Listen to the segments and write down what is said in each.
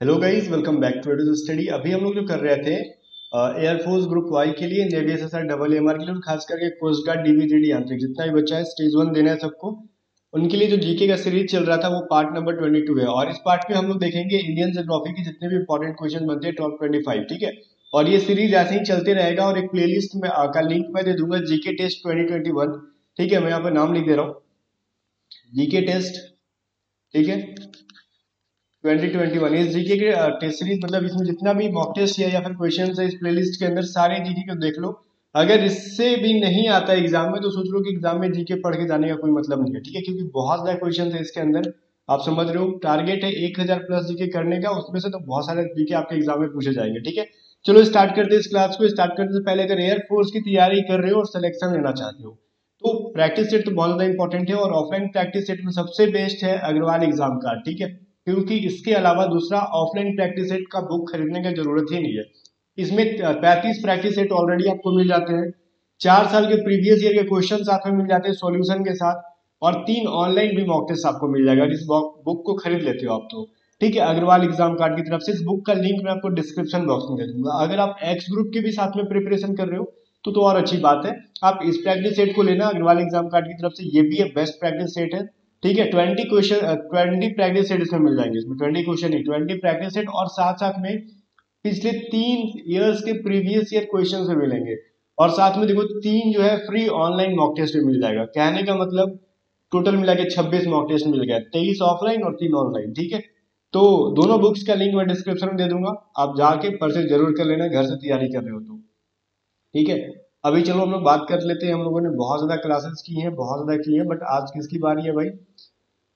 Hello guys, welcome back to two study. अभी हम लोग जो कर रहे थे एयरफोर्स ग्रुप वाई के लिए, नेवी एसएसआर डबल एमआर के लिए और खास करके कोस्ट गार्ड डीबीजीडी आंतरिक जितना भी बच्चा है स्टेज 1 देना है सबको, उनके लिए जो जीके का सीरीज चल रहा था वो पार्ट नंबर 22 है। और इस पार्ट में हम लोग देखेंगे इंडियन ज्योग्राफी के जितने भी इंपॉर्टेंट क्वेश्चन बनते हैं टॉप 25, ठीक है। और ये सीरीज ऐसे ही चलते रहेगा और एक प्लेलिस्ट में का लिंक मैं दे दूंगा, जीके टेस्ट 2021। ठीक है, मैं यहाँ पर नाम लिख दे रहा हूँ, जीके टेस्ट। ठीक है, 2021 इस जीके के टेस्ट सीरीज, मतलब इसमें जितना भी मॉक टेस्ट है या फिर क्वेश्चन है इस प्लेलिस्ट के अंदर सारे जीके को देख लो। अगर इससे भी नहीं आता एग्जाम में तो सोच लो कि एग्जाम में जीके पढ़ के जाने का कोई मतलब नहीं है, ठीक है, क्योंकि बहुत ज्यादा क्वेश्चन है इसके अंदर। आप समझ रहे हो, टारगेट है 1000 प्लस जीके करने का, उसमें से तो बहुत सारे जीके आपके एग्जाम में पूछे जाएंगे, ठीक है। चलो स्टार्ट करते हैं इस क्लास को। स्टार्ट करने से पहले, अगर एयरफोर्स की तैयारी कर रहे हो और सिलेक्शन लेना चाहते हो तो प्रैक्टिस सेट तो बहुत ज्यादा इंपॉर्टेंट है, और ऑफलाइन प्रैक्टिस सेट में सबसे बेस्ट है अग्रवाल एग्जाम कार्ड, ठीक है। क्योंकि इसके अलावा दूसरा ऑफलाइन प्रैक्टिस सेट का बुक खरीदने की जरूरत ही नहीं है। इसमें 35 प्रैक्टिस सेट ऑलरेडी आपको मिल जाते हैं, 4 साल के प्रीवियस ईयर के क्वेश्चन साथ में मिल जाते हैं सॉल्यूशन के साथ, और 3 ऑनलाइन भी मॉक टेस्ट आपको मिल जाएगा इस बुक को खरीद लेते हो आप तो। ठीक है, अग्रवाल एग्जाम कार्ड की तरफ से इस बुक का लिंक मैं आपको डिस्क्रिप्शन बॉक्स में दे दूंगा। अगर आप एक्स ग्रुप के भी साथ में प्रिपरेशन कर रहे हो तो और अच्छी बात है, आप इस प्रैक्टिस सेट को लेना अग्रवाल एग्जाम कार्ड की तरफ से। ये भी एक बेस्ट प्रैक्टिस सेट है, ठीक है। 20 क्वेश्चन, 20 प्रैक्टिस सेट इसमें मिल जाएंगे। इसमें 20 क्वेश्चन नहीं, 20 प्रैक्टिस सेट, और साथ साथ में पिछले 3 इयर्स के प्रीवियस ईयर क्वेश्चन से मिलेंगे। और साथ में देखो 3 जो है फ्री ऑनलाइन मॉक टेस्ट भी मिल जाएगा। कहने का मतलब टोटल मिला के 26 मॉक टेस्ट मिल गया, 23 ऑफलाइन और 3 ऑनलाइन, ठीक है। तो दोनों बुक्स का लिंक मैं डिस्क्रिप्शन में दे दूंगा, आप जाके परचेज जरूर कर लेना घर से तैयारी कर रहे हो तो, ठीक है। अभी चलो हम लोग बात कर लेते हैं। हम लोगों ने बहुत ज्यादा क्लासेस की हैं, बहुत ज्यादा की हैं, बट आज किसकी बारी है भाई?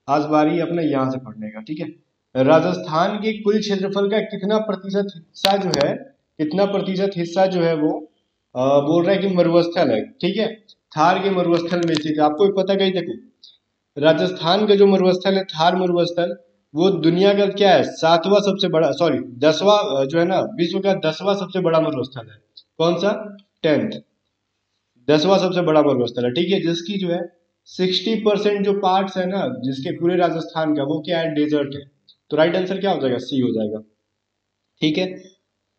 आज बारी है अपना यहाँ से पढ़ने का, ठीक है। राजस्थान के कुल क्षेत्रफल का कितना प्रतिशत हिस्सा जो है, कितना प्रतिशत हिस्सा जो है वो बोल रहा है कि मरुस्थल है, ठीक है। थार के मरुस्थल में स्थित है। आपको भी पता कही, देखो राजस्थान का जो मरुस्थल है थार मरुस्थल, वो दुनिया का क्या है, 7वां सबसे बड़ा, सॉरी 10वां, जो है ना विश्व का 10वां सबसे बड़ा मरुस्थल है। कौन सा? 10th, 10वां सबसे बड़ा मरुस्थल है, ठीक है। जिसकी जो है 60% जो पार्ट्स है ना जिसके पूरे राजस्थान का, वो क्या है, डेजर्ट है। तो राइट आंसर क्या हो जाएगा? सी हो जाएगा, ठीक है।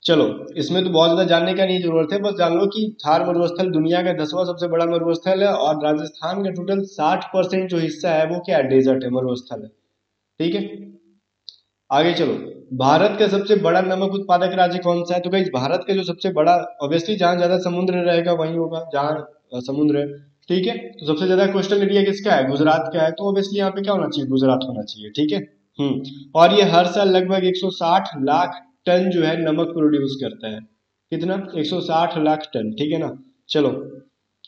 चलो, इसमें तो बहुत ज्यादा जानने का नहीं जरूरत है, बस जान लो कि थार मरुस्थल दुनिया का 10वां सबसे बड़ा मरुस्थल है, और राजस्थान का टोटल 60% जो हिस्सा है वो क्या है, डेजर्ट है, मरुस्थल है, ठीक है। आगे चलो, भारत का सबसे बड़ा नमक उत्पादक राज्य कौन सा है? तो गाइस भारत का जो सबसे बड़ा, ऑब्वियसली जहां ज्यादा समुद्र रहेगा वहीं होगा जहां समुद्र है, ठीक है। तो सबसे ज्यादा कोस्टल एरिया किसका है? गुजरात का है, तो ऑब्वियसली यहाँ पे क्या होना चाहिए, गुजरात होना चाहिए, ठीक है। और ये हर साल लगभग 160 लाख टन जो है नमक प्रोड्यूस करता है। कितना? 160 लाख टन, ठीक है ना। चलो,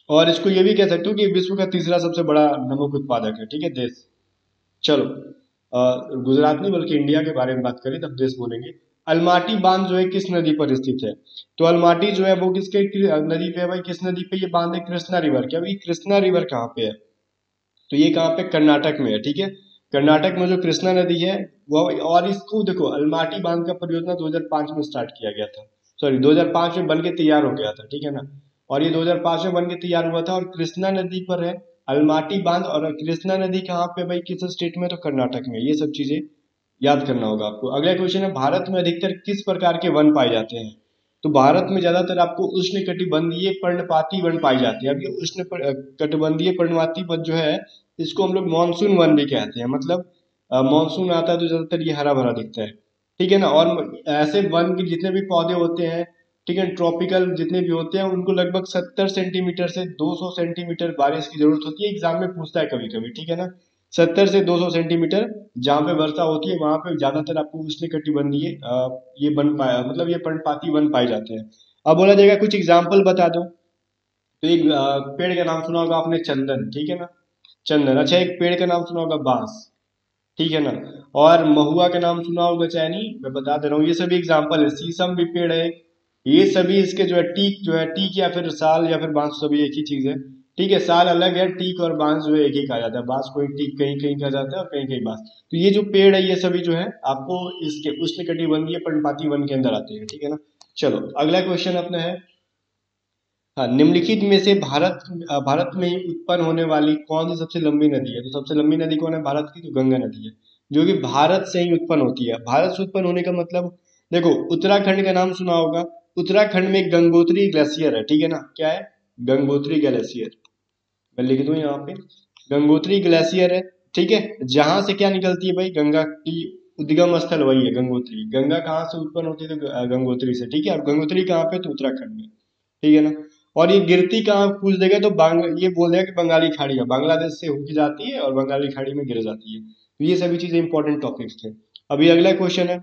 और इसको ये भी कह सकते हो कि विश्व का तीसरा सबसे बड़ा नमक उत्पादक है, ठीक है, देश। चलो, गुजरात नहीं बल्कि इंडिया के बारे में बात करें तब देश बोलेंगे। अलमाटी बांध जो है किस नदी पर स्थित है? तो अलमाटी जो है वो किसके नदी पे है भाई? किस नदी पे ये बांध है? कृष्णा रिवर के। अभी कृष्णा रिवर कहाँ पे है? तो ये कहाँ पे? कर्नाटक में है, ठीक है। कर्नाटक में जो कृष्णा नदी है वो, और इसको देखो अलमाटी बांध का परियोजना 2005 में स्टार्ट किया गया था, सॉरी 2005 में बन के तैयार हो गया था, ठीक है ना। और ये 2005 में बन के तैयार हुआ था, और कृष्णा नदी पर है अलमाटी बांध। और कृष्णा नदी कहाँ पे भाई, किस स्टेट में? तो कर्नाटक में। ये सब चीजें याद करना होगा आपको। अगला क्वेश्चन है, भारत में अधिकतर किस प्रकार के वन पाए जाते हैं? तो भारत में ज्यादातर आपको उष्ण कटिबंधीय पर्णपाती वन पाए जाते हैं। अब ये कटिबंधीय पर्णपाती वन जो है, इसको हम लोग मानसून वन भी कहते हैं। मतलब मानसून आता है तो ज्यादातर ये हरा भरा दिखता है, ठीक है ना। और ऐसे वन के जितने भी पौधे होते हैं, ठीक है, ट्रॉपिकल जितने भी होते हैं, उनको लगभग 70 सेंटीमीटर से 200 सेंटीमीटर बारिश की जरूरत होती है। एग्जाम में पूछता है कभी कभी, ठीक है ना। 70 से 200 सेंटीमीटर जहाँ पे वर्षा होती है वहां पे ज्यादातर आपको उष्णकटिबंधीय ये वन पाया, मतलब ये पर्णपाती वन पाए जाते हैं। अब बोला जाएगा कुछ एग्जाम्पल बता दो, तो एक पेड़ का नाम सुना होगा आपने, चंदन, ठीक है ना, चंदन। अच्छा, एक पेड़ का नाम सुना होगा, बांस, ठीक है ना। और महुआ का नाम सुना होगा, चैनी। मैं बता दे रहा हूँ ये सभी एग्जाम्पल है। शीशम भी पेड़ है, ये सभी इसके जो है टीक, जो है टीक या फिर साल या फिर बांस, सभी एक ही चीज है, ठीक है। साल अलग है, टीक और बांस जो है एक ही कहा जाता है। बांस कोई टीक कहीं कहीं कहा जाता है और कहीं कहीं बांस। तो ये जो पेड़ है ये सभी जो है आपको इसके उष्णकटिबंधीय पर्णपाती वन के अंदर आते हैं, ठीक है ना। चलो, अगला क्वेश्चन अपना है, हाँ, निम्नलिखित में से भारत में ही उत्पन्न होने वाली कौन सी सबसे लंबी नदी है? तो सबसे लंबी नदी कौन है भारत की? तो गंगा नदी है। जो कि भारत से ही उत्पन्न होती है। भारत से उत्पन्न होने का मतलब, देखो उत्तराखंड का नाम सुना होगा। उत्तराखंड में गंगोत्री ग्लेशियर है, ठीक है ना, क्या है, गंगोत्री ग्लेशियर। मैं लिख दूं यहाँ पे, गंगोत्री ग्लेशियर है, ठीक है। जहां से क्या निकलती है भाई, गंगा की उद्गम स्थल वही है गंगोत्री। गंगा कहाँ से उत्पन्न होती है, तो गंगोत्री से, ठीक है। और गंगोत्री कहाँ पे, तो उत्तराखंड में, ठीक है ना। और ये गिरती कहाँ पूछ देगा तो ये बोल देगा कि बंगाली खाड़ी है, बांग्लादेश से होके जाती है और बंगाली खाड़ी में गिर जाती है। तो ये सभी चीजें इंपॉर्टेंट टॉपिक्स थे। अभी अगला क्वेश्चन है,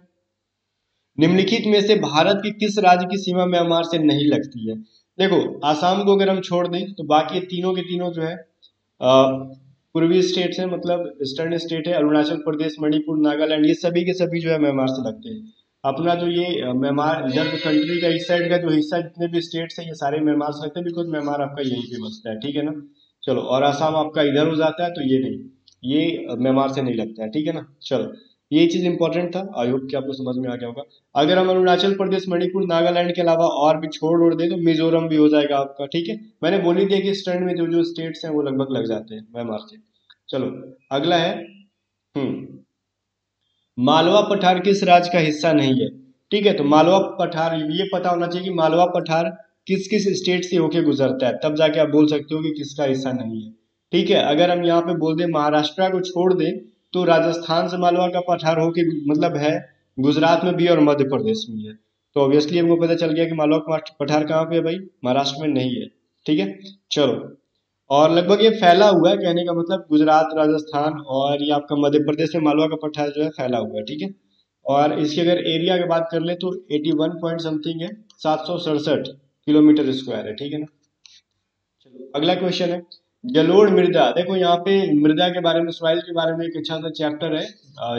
निम्नलिखित में से भारत की किस राज्य की सीमा म्यांमार से नहीं लगती है। देखो आसाम को अगर हम छोड़ दें तो बाकी तीनों के तीनों जो है पूर्वी स्टेट्स हैं, मतलब ईस्टर्न स्टेट है, अरुणाचल प्रदेश, मणिपुर, नागालैंड, ये सभी के सभी जो है म्यांमार से लगते हैं। अपना जो ये म्यांमार इधर जो कंट्री का इस साइड का जो हिस्सा, जितने भी स्टेट्स हैं ये सारे म्यांमार से लगते हैं, बिकॉज म्यांमार आपका यहीं पे बसता है, ठीक है ना। चलो, और आसाम आपका इधर हो जाता है, तो ये नहीं, ये म्यांमार से नहीं लगता है, ठीक है ना। चलो, ये चीज इंपॉर्टेंट था, आई होप कि आपको समझ में आ गया होगा। अगर हम अरुणाचल प्रदेश, मणिपुर, नागालैंड के अलावा और भी छोड़ दे तो मिजोरम भी हो जाएगा आपका, ठीक है। मैंने बोली थी कि ईस्टर्न में जो जो स्टेट्स हैं वो लगभग लग जाते हैं म्यांमार से। चलो, अगला है, मालवा पठार किस राज्य का हिस्सा नहीं है, ठीक है। तो मालवा पठार, ये पता होना चाहिए कि मालवा पठार किस किस स्टेट से होके गुजरता है, तब जाके आप बोल सकते हो कि किसका हिस्सा नहीं है, ठीक है। अगर हम यहाँ पे बोल दें महाराष्ट्र को छोड़ दें तो राजस्थान से मालवा का पठार होके मतलब है, गुजरात में भी और मध्य प्रदेश में है। तो ऑब्वियसली हमको पता चल गया कि मालवा का पठार कहाँ पे है भाई, महाराष्ट्र में नहीं है, ठीक है। चलो, और लगभग ये फैला हुआ है, कहने का मतलब गुजरात, राजस्थान और ये आपका मध्य प्रदेश में मालवा का पठार जो है फैला हुआ है, ठीक है। और इसकी अगर एरिया की बात कर ले तो 81 पॉइंट समथिंग है, 767 किलोमीटर स्क्वायर है, ठीक है ना। चलो, अगला क्वेश्चन है, जलोढ़ मृदा। देखो यहाँ पे मृदा के बारे में, सॉइल के बारे में एक अच्छा सा चैप्टर है,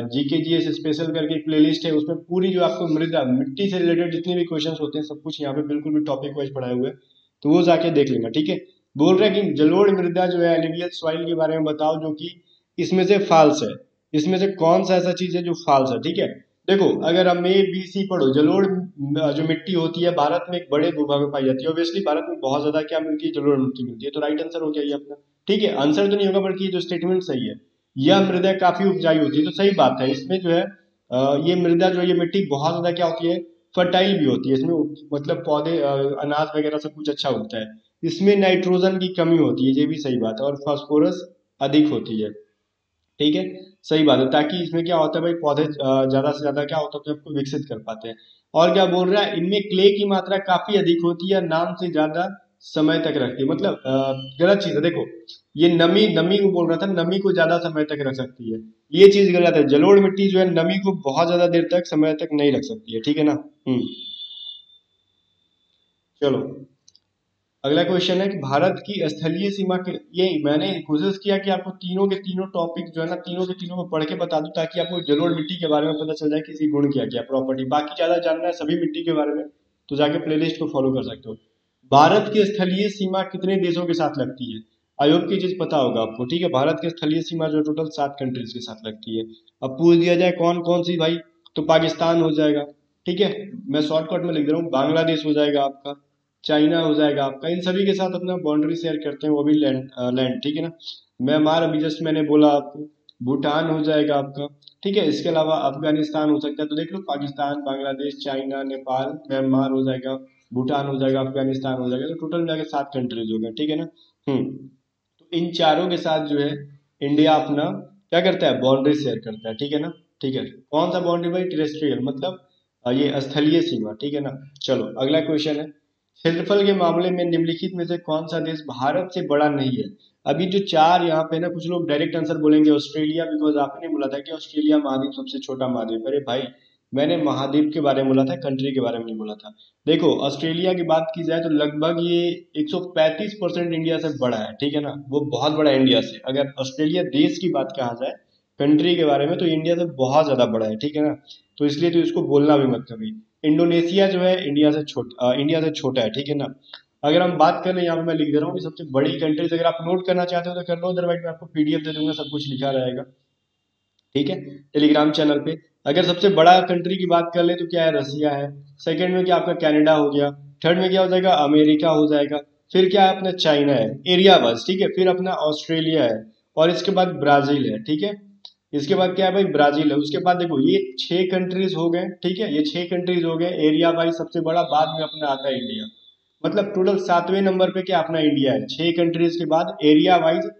जीके जीएस स्पेशल करके एक प्लेलिस्ट है, उसमें पूरी जो आपको मृदा, मिट्टी से रिलेटेड जितने भी क्वेश्चंस होते हैं सब कुछ यहाँ पे बिल्कुल भी टॉपिक वाइज पढ़ाए हुए हैं, तो वो जाके देख लेना, ठीक है। बोल रहे हैं कि जलोढ़ मृदा जो है, एलुवियल सॉइल के बारे में बताओ जो कि इसमें से फाल्स है, इसमें से कौन सा ऐसा चीज है जो फाल्स है, ठीक है। देखो अगर हम ए बी सी पढ़ो, जलोढ़ जो मिट्टी होती है भारत में एक बड़े भूभाग में पाई जाती है, ऑब्वियसली भारत में बहुत ज्यादा क्या मिलती है, जलोढ़ मिट्टी मिलती है, तो राइट आंसर हो गया ये अपना, ठीक है। आंसर तो नहीं होगा बल्कि जो स्टेटमेंट सही है, यह मृदा काफी उपजाऊ होती है, तो सही बात है। इसमें जो है ये मृदा जो है, ये मिट्टी बहुत ज्यादा क्या होती है, फर्टाइल भी होती है, इसमें मतलब पौधे अनाज वगैरह सब कुछ अच्छा होता है। इसमें नाइट्रोजन की कमी होती है, ये भी सही बात है, और फास्फोरस अधिक होती है, ठीक है, सही बात है। ताकि इसमें क्या होता है भाई, पौधे ज्यादा से ज्यादा क्या होता है, अपने आपको विकसित कर पाते हैं। और क्या बोल रहा है, इनमें क्ले की मात्रा काफी अधिक होती है, नाम से ज्यादा समय तक रखती है, मतलब गलत चीज है। देखो ये नमी, नमी को बोल रहा था, नमी को ज्यादा समय तक रख सकती है, ये चीज गलत है। जलोढ़ मिट्टी जो है नमी को बहुत ज्यादा देर तक, समय तक नहीं रख सकती है, ठीक है ना। चलो, अगला क्वेश्चन है कि भारत की स्थलीय सीमा के, ये मैंने कोशिश किया कि आपको तीनों के तीनों टॉपिक जो है ना, तीनों के तीनों को पढ़ के बता दूं, ताकि आपको जलोढ़ मिट्टी के बारे में पता चल जाए कि इसकी गुण क्या क्या प्रॉपर्टी। बाकी ज्यादा जानना है सभी मिट्टी के बारे में तो जाके प्लेलिस्ट को फॉलो कर सकते हो। भारत की स्थलीय सीमा कितने देशों के साथ लगती है, आयोग की चीज पता होगा आपको, ठीक है। भारत की स्थलीय सीमा जो टोटल 7 कंट्रीज के साथ लगती है। अब पूछ दिया जाए कौन कौन सी भाई, तो पाकिस्तान हो जाएगा, ठीक है। मैं शॉर्टकट में लिख दे रहा हूँ, बांग्लादेश हो जाएगा आपका, चाइना हो जाएगा आपका, इन सभी के साथ अपना बाउंड्री शेयर करते हैं, वो भी लैंड लैंड, ठीक है ना। म्यांमार अभी जस्ट मैंने बोला आपको, भूटान हो जाएगा आपका, ठीक है। इसके अलावा अफगानिस्तान हो सकता है, तो देख लो पाकिस्तान, बांग्लादेश, चाइना, नेपाल, म्यांमार हो जाएगा, भूटान हो जाएगा, अफगानिस्तान हो जाएगा, तो टोटल मिलाकर 7 कंट्रीज हो गए, ठीक है ना। तो इन चारों के साथ जो है इंडिया अपना क्या करता है, बाउंड्री शेयर करता है, ठीक है ना। ठीक है, कौन सा बाउंड्री भाई, टेरेस्ट्रियल, मतलब ये स्थलीय सीमा, ठीक है ना। चलो, अगला क्वेश्चन है, क्षेत्रफल के मामले में निम्नलिखित में से कौन सा देश भारत से बड़ा नहीं है। अभी जो चार यहाँ पे ना, कुछ लोग डायरेक्ट आंसर बोलेंगे ऑस्ट्रेलिया, बिकॉज आपने बोला था कि ऑस्ट्रेलिया महाद्वीप सबसे छोटा महाद्वीप। अरे भाई, मैंने महाद्वीप के बारे में बोला था, कंट्री के बारे में नहीं बोला था। देखो ऑस्ट्रेलिया की बात की जाए तो लगभग ये 135% इंडिया से बड़ा है, ठीक है ना, वो बहुत बड़ा है इंडिया से। अगर ऑस्ट्रेलिया देश की बात कहा जाए, कंट्री के बारे में, तो इंडिया से बहुत ज्यादा बड़ा है, ठीक है ना। तो इसलिए तो इसको बोलना भी मत कभी। इंडोनेशिया जो है इंडिया से छोटा है, ठीक है ना। अगर हम बात करें, यहाँ पे मैं लिख दे रहा हूँ कि सबसे बड़ी कंट्रीज, अगर आप नोट करना चाहते हो तो कर लो, अदरवाइज मैं आपको पीडीएफ दे दूंगा, सब कुछ लिखा रहेगा, ठीक है, टेलीग्राम चैनल पे। अगर सबसे बड़ा कंट्री की बात कर ले तो क्या है, रसिया है। सेकंड में क्या आपका कनाडा हो गया। थर्ड में क्या हो जाएगा, अमेरिका हो जाएगा। फिर क्या है अपना चाइना है एरिया वाइज, ठीक है। फिर अपना ऑस्ट्रेलिया है, और इसके बाद ब्राजील है, ठीक है। इसके बाद क्या है भाई, ब्राजील है। उसके बाद देखो ये 6 कंट्रीज हो गए, ठीक है, ये 6 कंट्रीज हो गए। एरिया वाइज सबसे बड़ा बाद में अपना आता है इंडिया। मतलब टोटल 7वें नंबर पे क्या अपना इंडिया है, 6 कंट्रीज के बाद एरिया वाइज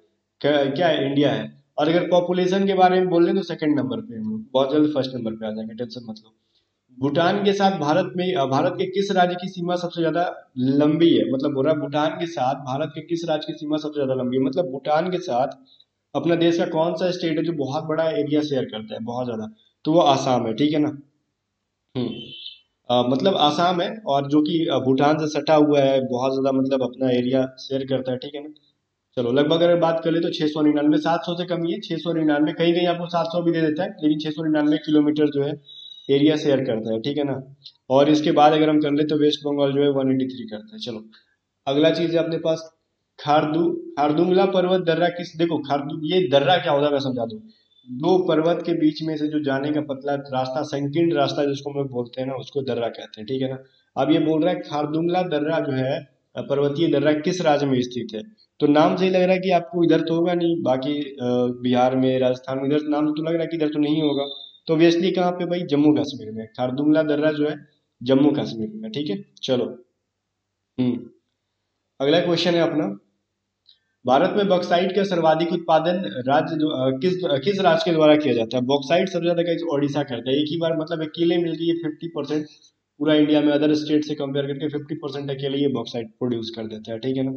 क्या है, इंडिया है। और अगर पॉपुलेशन के बारे में बोल रहे तो 2nd नंबर पे हम लोग, बहुत जल्द 1st नंबर पे आ जाएंगे, टेंशन मत लो। भूटान के साथ भारत में भारत के किस राज्य की सीमा सबसे ज्यादा लंबी है, मतलब बोल रहा है भूटान के साथ भारत के किस राज्य की सीमा सबसे ज्यादा लंबी है, मतलब भूटान के साथ अपना देश का कौन सा स्टेट है जो बहुत बड़ा एरिया शेयर करता है, बहुत ज्यादा, तो वो आसाम है, ठीक है ना। हम्म मतलब आसाम है, और जो कि भूटान से सटा हुआ है, बहुत ज्यादा मतलब अपना एरिया शेयर करता है, ठीक है ना। चलो लगभग अगर बात कर ले तो 699, 700 से कम ही है, 699, कहीं कहीं आपको 700 भी दे देता है, लेकिन 699 किलोमीटर जो है एरिया शेयर करता है, ठीक है ना। और इसके बाद अगर हम कर ले तो वेस्ट बंगाल जो है 183 करता है। चलो अगला चीज है अपने पास, खारदू खारदुंगला पर्वत दर्रा किस, देखो खारदू ये दर्रा क्या होता है मैं समझा दूं। दो पर्वत के बीच में से जो जाने का पतला रास्ता, संकीर्ण रास्ता जिसको हम लोग बोलते हैं ना, उसको दर्रा कहते हैं, ठीक है ना। अब ये बोल रहा है खारदुंगला दर्रा जो है पर्वतीय दर्रा किस राज्य में स्थित है। तो नाम से ही लग रहा है कि आपको इधर तो होगा नहीं, बाकी बिहार में, राजस्थान में, इधर नाम तो लग रहा है कि इधर तो नहीं होगा। तो ऑब्वियसली कहाँ पे भाई, जम्मू कश्मीर में खारदुंगला दर्रा जो है, जम्मू कश्मीर में, ठीक है। चलो हम्म अगला क्वेश्चन है अपना, भारत में बॉक्साइट का सर्वाधिक उत्पादन राज्य किस राज्य के द्वारा किया जाता है। बॉक्साइट सबसे ज्यादा कहीं ओडिशा करता है, एक ही बार मतलब अकेले मिल गई 50%, पूरा इंडिया में अदर स्टेट से कंपेयर करके 50% अकेले ये बॉक्साइट प्रोड्यूस कर देता है, ठीक है ना।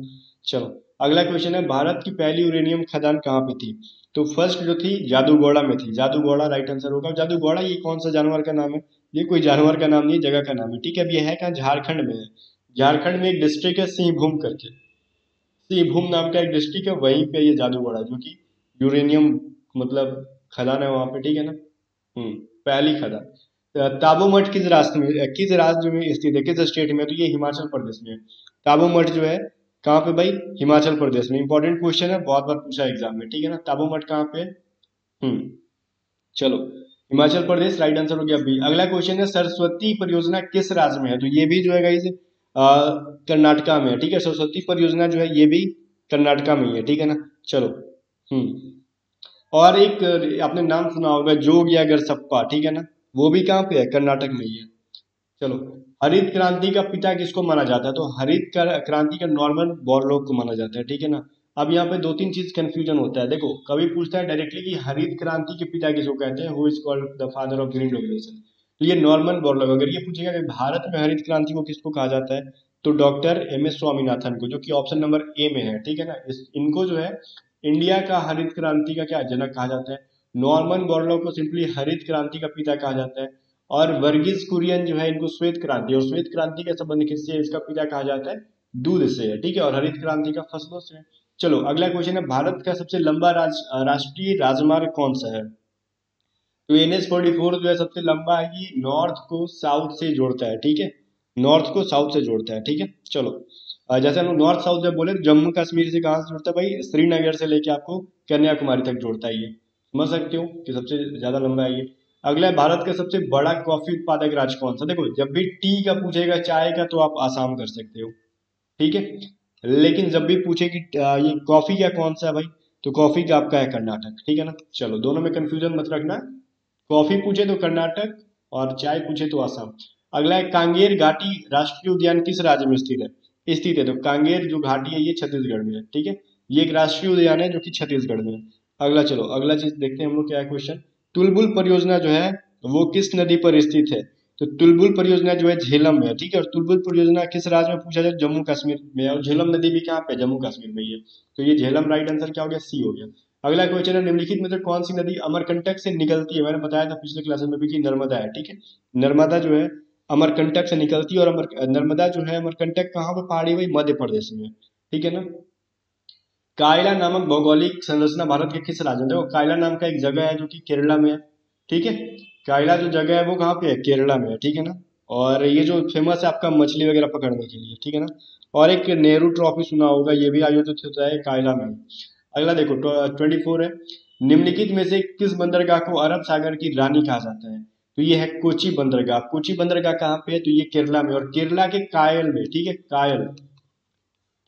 चलो अगला क्वेश्चन है, भारत की पहली यूरेनियम खदान कहाँ पे थी। तो फर्स्ट जो थी जादूगौड़ा में थी, जादूगौड़ा राइट आंसर होगा। जादूगौड़ा ये कौन सा जानवर का नाम है, ये कोई जानवर का नाम नहीं, जगह का नाम है, ठीक है। अब ये है कहाँ, झारखंड में है। झारखंड में एक डिस्ट्रिक्ट है सिंहभूम करके, सिंहभूम नाम का एक डिस्ट्रिक्ट है, वहीं पे ये जादूगढ़ है, जो कि यूरेनियम मतलब खदान है वहां पे, ठीक है ना। हम्म पहली खदान। ताबो मठ किस राष्ट्र में, किस राज्य में स्थित है, किस स्टेट में है? तो ये हिमाचल प्रदेश में है। ताबो मठ जो है कहाँ पे भाई, हिमाचल प्रदेश में। इंपॉर्टेंट क्वेश्चन है, बहुत बार पूछा एग्जाम में, ठीक है ना। ताबो मठ कहाँ पे है? हम्म चलो हिमाचल प्रदेश राइट आंसर हो गया बी। अगला क्वेश्चन है, सरस्वती परियोजना किस राज्य में है। तो ये भी जो है गाइस कर्नाटका में है, ठीक है। सरस्वती परियोजना जो है ये भी कर्नाटका में ही है, ठीक है ना। चलो हम्म और एक आपने नाम सुना होगा जोग या गरसप्पा, ठीक है ना, वो भी कहाँ पे है, कर्नाटक में ही है। चलो हरित क्रांति का पिता किसको माना जाता है। तो क्रांति का नॉर्मन बोरलॉग को माना जाता है, ठीक है ना। अब यहाँ पे दो तीन चीज कंफ्यूजन होता है, देखो कभी पूछता है डायरेक्टली कि हरित क्रांति के पिता किसको कहते हैं, who is called the father of green revolution. तो ये नॉर्मन बोरलॉग। अगर ये पूछेगा कि भारत में हरित क्रांति को किसको कहा जाता है, तो डॉक्टर एम एस स्वामीनाथन को, जो कि ऑप्शन नंबर ए में है, ठीक है ना। इनको जो है इंडिया का हरित क्रांति का क्या जनक कहा जाता है। नॉर्मन बोरलॉग को सिंपली हरित क्रांति का पिता कहा जाता है। और वर्गीज कुरियन जो है इनको श्वेत क्रांति, और श्वेत क्रांति का संबंध किससे है, इसका पिता कहा जाता है दूध से है, ठीक है। और हरित क्रांति का फसलों से है। चलो अगला क्वेश्चन है, भारत का सबसे लंबा राष्ट्रीय राजमार्ग कौन सा है। तो NH-44 जो है सबसे लंबा है, ये नॉर्थ को साउथ से जोड़ता है, ठीक है। नॉर्थ को साउथ से जोड़ता है, ठीक है। चलो जैसे हम लोग नॉर्थ साउथ जब बोले तो जम्मू कश्मीर से कहाँ से जोड़ता है भाई, श्रीनगर से लेके आपको कन्याकुमारी तक जोड़ता है ये, समझ सकते हो कि सबसे ज्यादा लंबा है ये। अगला है, भारत का सबसे बड़ा कॉफी उत्पादक राज्य कौन सा। देखो जब भी टी का पूछेगा, चाय का, तो आप आसाम कर सकते हो, ठीक है। लेकिन जब भी पूछे कि ये कॉफी का कौन सा है भाई, तो कॉफी का आपका है कर्नाटक, ठीक है ना। चलो दोनों में कंफ्यूजन मत रखना, कॉफी पूछे तो कर्नाटक और चाय पूछे तो आसाम। अगला है, कांगेर घाटी राष्ट्रीय उद्यान किस राज्य में स्थित है। तो कांगेर जो घाटी है ये छत्तीसगढ़ में है, ठीक है। ये एक राष्ट्रीय उद्यान है जो कि छत्तीसगढ़ में है। अगला चलो अगला चीज देखते हैं हम लोग क्या है क्वेश्चन, तुलबुल परियोजना जो है वो किस नदी पर स्थित है। तो तुलबुल परियोजना जो है झेलम में है, ठीक है। और तुलबुल परियोजना किस राज्य में पूछा जाए, जम्मू कश्मीर में है। और झेलम नदी भी कहाँ पे है, जम्मू कश्मीर में ही है। तो ये झेलम राइट आंसर क्या हो गया, सी हो गया। अगला क्वेश्चन है, निम्नलिखित में से कौन सी नदी अमरकंटक से निकलती है। मैंने बताया था पिछले क्लास में भी कि नर्मदा है, ठीक है। नर्मदा जो है अमरकंटक से निकलती है, और नर्मदा जो है अमरकंटक कहाँ पे पहाड़ी, हुई मध्य प्रदेश में, ठीक है ना। कायला नामक भौगोलिक संरचना भारत के किस राज्य में। देखो कायला नाम का एक जगह है जो कि केरला में है, ठीक है। कायला जो जगह है वो कहाँ पे है, केरला में है, ठीक है ना। और ये जो फेमस है आपका मछली वगैरह पकड़ने के लिए, ठीक है ना। और एक नेहरू ट्रॉफी सुना होगा, ये भी आयोजित होता है कायला में। अगला देखो 24 है, निम्नलिखित में से किस बंदरगाह को अरब सागर की रानी कहा जाता है। तो ये है कोची बंदरगाह। कोची बंदरगाह कहाँ पे है, तो ये केरला में, और केरला के कायल में, ठीक है, कायल।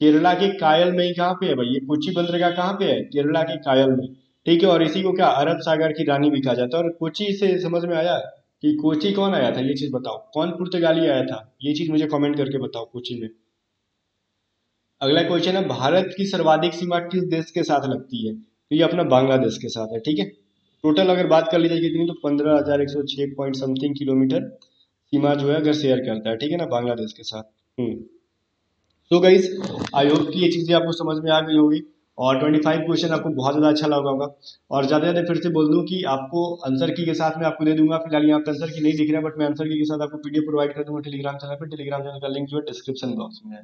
केरला के कायल में ही कहाँ पे है भाई, ये कोची बंदरगाह कहाँ पे है, केरला के कायल में। ठीक है। और इसी को क्या अरब सागर की रानी भी कहा जाता है। और कोची से समझ में आया कि कोची कौन आया था, ये चीज बताओ, कौन पुर्तगाली आया था, ये चीज मुझे कमेंट करके बताओ कोची में। अगला क्वेश्चन है, भारत की सर्वाधिक सीमा किस देश के साथ लगती है, तो ये अपना बांग्लादेश के साथ है। ठीक है। टोटल अगर बात कर ली जाए कितनी, तो 15,106 पॉइंट समथिंग किलोमीटर सीमा जो है अगर शेयर करता है, ठीक है ना, बांग्लादेश के साथ। तो गाइस, आई होप कि ये चीजें आपको समझ में आ गई होगी और 25 क्वेश्चन आपको बहुत ज्यादा अच्छा लगा होगा। और ज्यादा ज्यादा फिर से बोल दूं कि आपको आंसर की के साथ में आपको दे दूंगा, फिलहाल यहाँ पे आंसर की नहीं दिख रहा है, बट मैं आंसर की के साथ आपको पीडीएफ प्रोवाइड कर दूंगा टेलीग्राम चैनल पर। टेलीग्राम चैनल का लिंक जो है डिस्क्रिप्शन बॉक्स में है।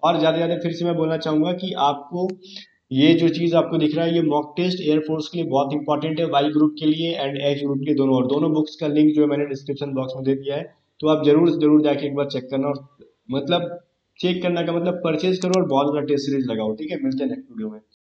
और ज्यादा ज्यादा फिर से मैं बोलना चाहूंगा कि आपको ये जो चीज आपको दिख रहा है, ये मॉक टेस्ट एयरफोर्स के लिए बहुत इंपॉर्टेंट है, वाई ग्रुप के लिए एंड एच ग्रुप के लिए दोनों। और दोनों बुक्स का लिंक जो है मैंने डिस्क्रिप्शन बॉक्स में दे दिया है, तो आप जरूर जरूर जाके एक बार चेक करना। और मतलब चेक करना का मतलब परचेज करो और बहुत ज्यादा टेस्ट सीरीज लगाओ। ठीक है, मिलते हैं नेक्स्ट वीडियो में।